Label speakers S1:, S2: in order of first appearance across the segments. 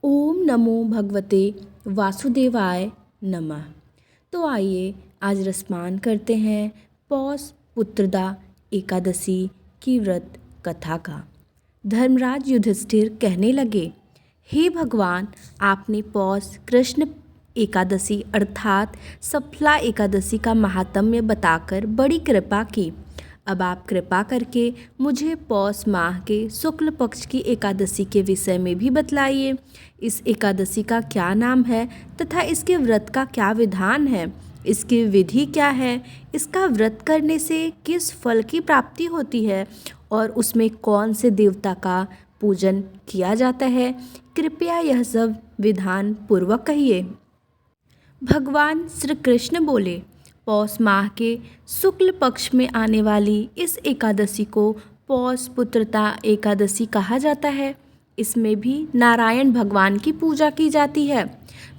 S1: ओम नमो भगवते वासुदेवाय नमः। तो आइए आज रसपान करते हैं पौष पुत्रदा एकादशी की व्रत कथा का। धर्मराज युधिष्ठिर कहने लगे, हे भगवान, आपने पौष कृष्ण एकादशी अर्थात सफला एकादशी का महात्म्य बताकर बड़ी कृपा की। अब आप कृपा करके मुझे पौष माह के शुक्ल पक्ष की एकादशी के विषय में भी बतलाइए। इस एकादशी का क्या नाम है तथा इसके व्रत का क्या विधान है, इसकी विधि क्या है, इसका व्रत करने से किस फल की प्राप्ति होती है और उसमें कौन से देवता का पूजन किया जाता है। कृपया यह सब विधान पूर्वक कहिए। भगवान श्री कृष्ण बोले, पौष माह के शुक्ल पक्ष में आने वाली इस एकादशी को पौष पुत्रदा एकादशी कहा जाता है। इसमें भी नारायण भगवान की पूजा की जाती है।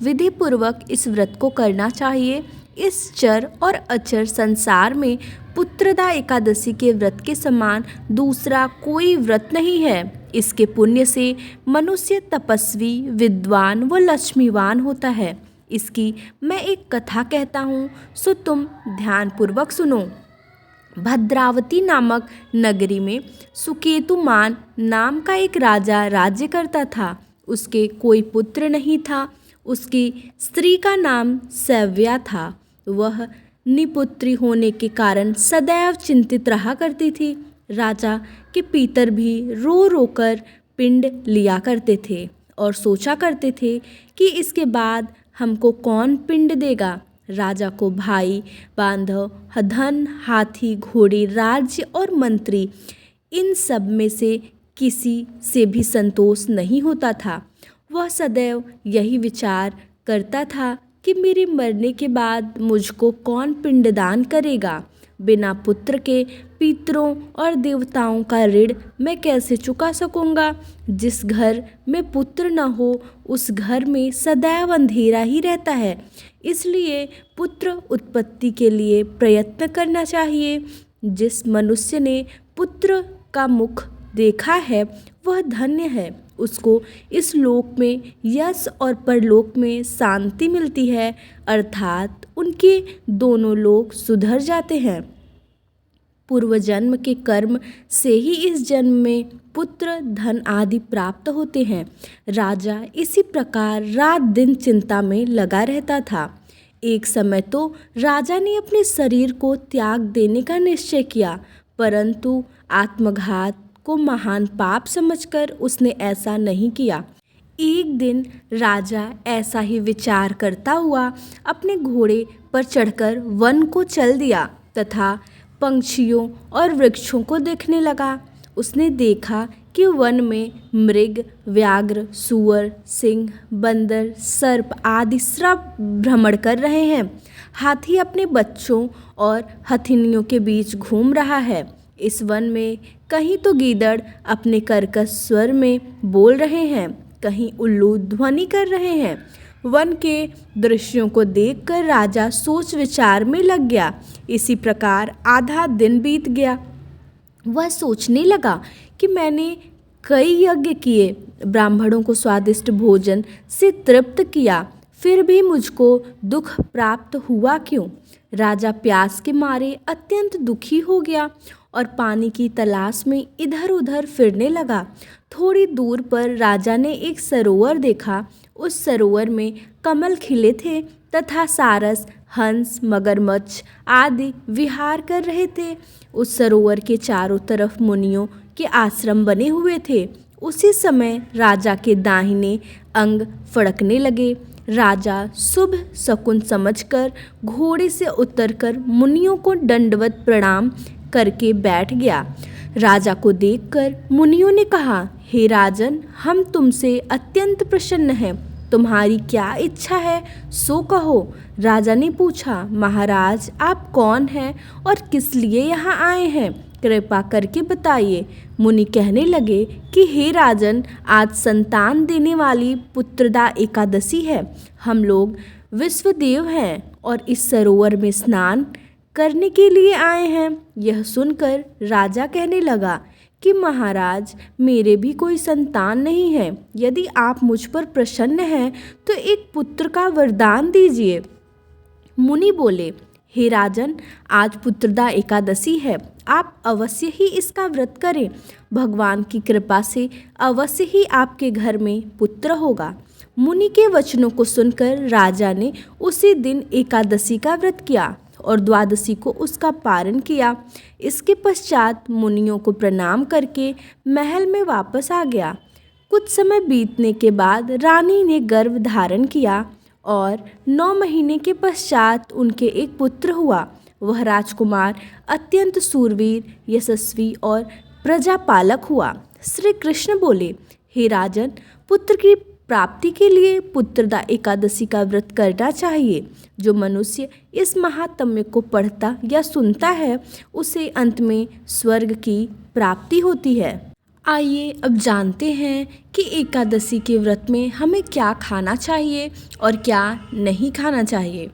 S1: विधि पूर्वक इस व्रत को करना चाहिए। इस चर और अचर संसार में पुत्रदा एकादशी के व्रत के समान दूसरा कोई व्रत नहीं है। इसके पुण्य से मनुष्य तपस्वी, विद्वान व लक्ष्मीवान होता है। इसकी मैं एक कथा कहता हूँ, सो तुम ध्यानपूर्वक सुनो। भद्रावती नामक नगरी में सुकेतुमान नाम का एक राजा राज्य करता था। उसके कोई पुत्र नहीं था। उसकी स्त्री का नाम सव्या था। वह निपुत्री होने के कारण सदैव चिंतित रहा करती थी। राजा के पितर भी रो रो कर पिंड लिया करते थे और सोचा करते थे कि इसके बाद हमको कौन पिंड देगा। राजा को भाई, बांधव, धन, हाथी, घोड़े, राज्य और मंत्री, इन सब में से किसी से भी संतोष नहीं होता था। वह सदैव यही विचार करता था कि मेरे मरने के बाद मुझको कौन पिंडदान करेगा। बिना पुत्र के पितरों और देवताओं का ऋण मैं कैसे चुका सकूंगा। जिस घर में पुत्र न हो उस घर में सदैव अंधेरा ही रहता है। इसलिए पुत्र उत्पत्ति के लिए प्रयत्न करना चाहिए। जिस मनुष्य ने पुत्र का मुख देखा है वह धन्य है। उसको इस लोक में यश और परलोक में शांति मिलती है, अर्थात उनके दोनों लोक सुधर जाते हैं। पूर्व जन्म के कर्म से ही इस जन्म में पुत्र, धन आदि प्राप्त होते हैं। राजा इसी प्रकार रात दिन चिंता में लगा रहता था। एक समय तो राजा ने अपने शरीर को त्याग देने का निश्चय किया, परंतु आत्मघात को महान पाप समझकर उसने ऐसा नहीं किया। एक दिन राजा ऐसा ही विचार करता हुआ अपने घोड़े पर चढ़कर वन को चल दिया तथा पंछियों और वृक्षों को देखने लगा। उसने देखा कि वन में मृग, व्याघ्र, सूअर, सिंह, बंदर, सर्प आदि सब भ्रमण कर रहे हैं। हाथी अपने बच्चों और हथिनियों के बीच घूम रहा है। इस वन में कहीं तो गीदड़ अपने कर्कश स्वर में बोल रहे हैं, कहीं उल्लू ध्वनि कर रहे हैं। वन के दृश्यों को देखकर राजा सोच विचार में लग गया। इसी प्रकार आधा दिन बीत गया। वह सोचने लगा कि मैंने कई यज्ञ किए, ब्राह्मणों को स्वादिष्ट भोजन से तृप्त किया, फिर भी मुझको दुख प्राप्त हुआ क्यों। राजा प्यास के मारे अत्यंत दुखी हो गया और पानी की तलाश में इधर उधर फिरने लगा। थोड़ी दूर पर राजा ने एक सरोवर देखा। उस सरोवर में कमल खिले थे तथा सारस, हंस, मगरमच्छ आदि विहार कर रहे थे। उस सरोवर के चारों तरफ मुनियों के आश्रम बने हुए थे। उसी समय राजा के दाहिने अंग फड़कने लगे। राजा शुभ शकुन समझकर घोड़े से उतरकर मुनियों को दंडवत प्रणाम करके बैठ गया। राजा को देखकर मुनियों ने कहा, हे राजन, हम तुमसे अत्यंत प्रसन्न हैं। तुम्हारी क्या इच्छा है सो कहो। राजा ने पूछा, महाराज, आप कौन हैं और किस लिए यहाँ आए हैं, कृपा करके बताइए। मुनि कहने लगे कि हे राजन, आज संतान देने वाली पुत्रदा एकादशी है। हम लोग विश्वदेव हैं और इस सरोवर में स्नान करने के लिए आए हैं। यह सुनकर राजा कहने लगा कि महाराज, मेरे भी कोई संतान नहीं है। यदि आप मुझ पर प्रसन्न हैं तो एक पुत्र का वरदान दीजिए। मुनि बोले, हे राजन, आज पुत्रदा एकादशी है, आप अवश्य ही इसका व्रत करें। भगवान की कृपा से अवश्य ही आपके घर में पुत्र होगा। मुनि के वचनों को सुनकर राजा ने उसी दिन एकादशी का व्रत किया और द्वादशी को उसका पारण किया। इसके पश्चात मुनियों को प्रणाम करके महल में वापस आ गया। कुछ समय बीतने के बाद रानी ने गर्भ धारण किया और 9 महीने के पश्चात उनके एक पुत्र हुआ। वह राजकुमार अत्यंत सूरवीर, यशस्वी और प्रजापालक हुआ। श्री कृष्ण बोले, हे राजन, पुत्र की प्राप्ति के लिए पुत्रदा एकादशी का व्रत करना चाहिए। जो मनुष्य इस महात्म्य को पढ़ता या सुनता है उसे अंत में स्वर्ग की प्राप्ति होती है। आइए अब जानते हैं कि एकादशी के व्रत में हमें क्या खाना चाहिए और क्या नहीं खाना चाहिए।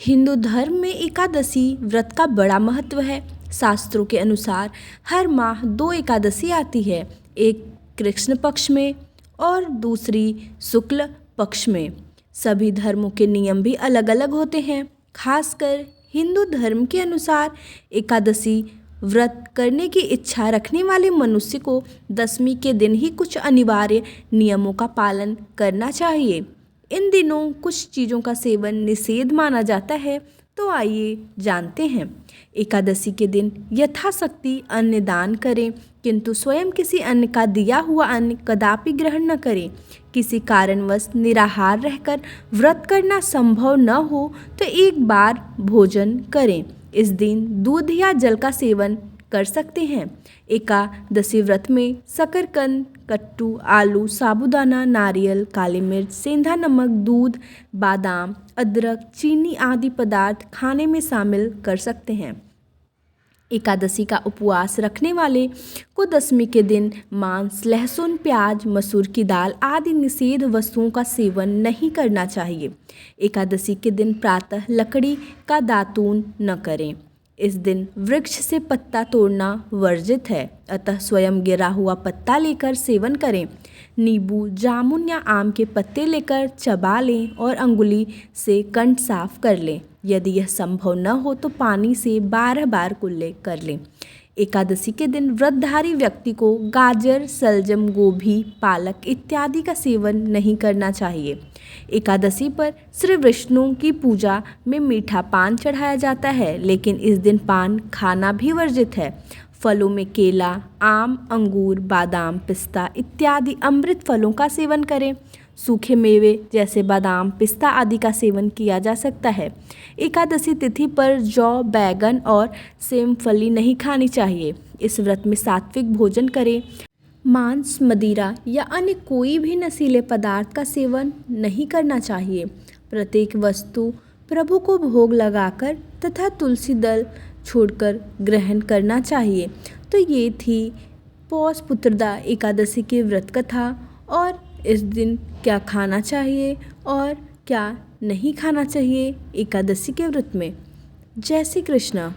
S1: हिंदू धर्म में एकादशी व्रत का बड़ा महत्व है। शास्त्रों के अनुसार हर माह 2 एकादशी आती है, एक कृष्ण पक्ष में और दूसरी शुक्ल पक्ष में। सभी धर्मों के नियम भी अलग अलग होते हैं। खासकर हिंदू धर्म के अनुसार एकादशी व्रत करने की इच्छा रखने वाले मनुष्य को दशमी के दिन ही कुछ अनिवार्य नियमों का पालन करना चाहिए। इन दिनों कुछ चीज़ों का सेवन निषेध माना जाता है, तो आइए जानते हैं। एकादशी के दिन यथाशक्ति अन्न दान करें, किंतु स्वयं किसी अन्य का दिया हुआ अन्न कदापि ग्रहण न करें। किसी कारणवश निराहार रहकर व्रत करना संभव न हो तो एक बार भोजन करें। इस दिन दूध या जल का सेवन कर सकते हैं। एकादशी व्रत में शकरकंद, कट्टू, आलू, साबूदाना, नारियल, काली मिर्च, सेंधा नमक, दूध, बादाम, अदरक, चीनी आदि पदार्थ खाने में शामिल कर सकते हैं। एकादशी का उपवास रखने वाले को दशमी के दिन मांस, लहसुन, प्याज, मसूर की दाल आदि निषेध वस्तुओं का सेवन नहीं करना चाहिए। एकादशी के दिन प्रातः लकड़ी का दातून न करें। इस दिन वृक्ष से पत्ता तोड़ना वर्जित है, अतः स्वयं गिरा हुआ पत्ता लेकर सेवन करें। नींबू, जामुन या आम के पत्ते लेकर चबा लें और अंगुली से कंठ साफ कर लें। यदि यह संभव न हो तो पानी से 12 बार कुल्ले कर लें। एकादशी के दिन व्रतधारी व्यक्ति को गाजर, सलजम, गोभी, पालक इत्यादि का सेवन नहीं करना चाहिए। एकादशी पर श्री विष्णु की पूजा में मीठा पान चढ़ाया जाता है, लेकिन इस दिन पान खाना भी वर्जित है। फलों में केला, आम, अंगूर, बादाम, पिस्ता इत्यादि अमृत फलों का सेवन करें। सूखे मेवे जैसे बादाम, पिस्ता आदि का सेवन किया जा सकता है। एकादशी तिथि पर जौ, बैगन और सेमफली नहीं खानी चाहिए। इस व्रत में सात्विक भोजन करें। मांस, मदिरा या अन्य कोई भी नशीले पदार्थ का सेवन नहीं करना चाहिए। प्रत्येक वस्तु प्रभु को भोग लगाकर तथा तुलसी दल छोड़कर ग्रहण करना चाहिए। तो ये थी पौष पुत्रदा एकादशी की व्रत कथा और इस दिन क्या खाना चाहिए और क्या नहीं खाना चाहिए एकादशी के व्रत में। जय श्री कृष्ण।